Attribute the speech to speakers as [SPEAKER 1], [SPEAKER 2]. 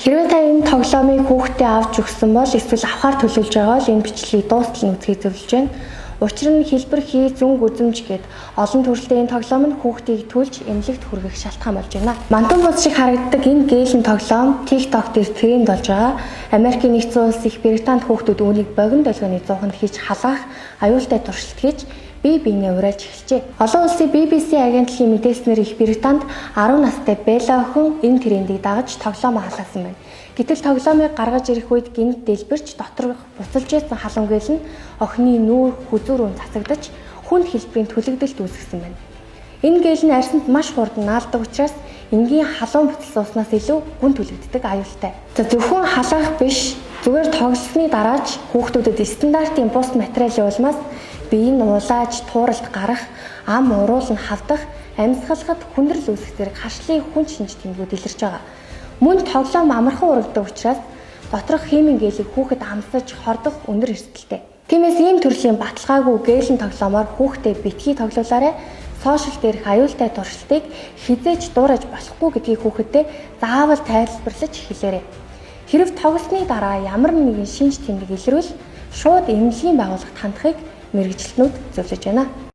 [SPEAKER 1] Хэрвээ та энэ тоглоомыг хүүхдэд авч өгсөн бол эсвэл авахар төлөвлөж байгаа бол энэ бичлэгийг дуустал нь үзхийг зөвлөж байна. Учир нь хэлбэр хий зүнг үзэмж гээд олон төрөлтэй энэ тоглоом нь хүүхдийг түлж эмнэлэгт хүргэх шалтгаан болж байна. Мантан бус шиг харагддаг энэ гээлэн тоглоом TikTok дээр тренд болж байгаа. Америкийн нэгдсэн улс Их Британд хүүхдүүд үүнийг богино долгионы 100-нд хийж халаах, аюултай туршилт хийж бие биенээ уриалж эхэлжээ. Олон улсын BBC агентлагийн мэдээлснээр Их Британд 10 настай Белла охин энэ трендийг дагаж тоглоомоо халаасан байна. Гэтэл тоглоомыг гаргаж ирэх үед гинт дэлбэрч доторх буцалж ийсэн халамгээл нь охины нүүр хүзүү рүү цацагдаж хүнд хэлбэрийн төлөгдөлт үүсгэсэн байна. Энэ гээл нь арьсанд маш хурдан наалдаг учраас энгийн халуун бүтэлсэн уснаас илүү гүн төлөгддөг аюултай. Зөвхөн халаах биш, зүгээр тоглосны дараач хүүхдүүдэд стандартын бус материалын улмаас биеийг улааж, тууралд гарах, ам уруулан хавдах, амьсгалахад хүндрэл үүсэх зэрэг хашлын хүн шинж тэмдгүүд илэрч байгаа. Мөн тоглоом амархан урагддаг учраас доторх химийн гээлийг хүүхэд амсаж хордох өндөр эрсдэлтэй. Тиймээс ийм төрлийн баталгаагүй гээлэн тоглоомоор хүүхдэд битгий тоглоулаарай. Сошиал дээрх аюултай туршилтыг хизээж дуурайж болохгүй гэдгийг хүүхэдтэй заавал тайлбарлаж хэлээрэй. Хэрв тоглосны дараа ямар нэгэн шинж тэмдэг илэрвэл шууд эмнэлгийн байгууллагт хандахыг мэргэжилтнүүд зөвлөж байна.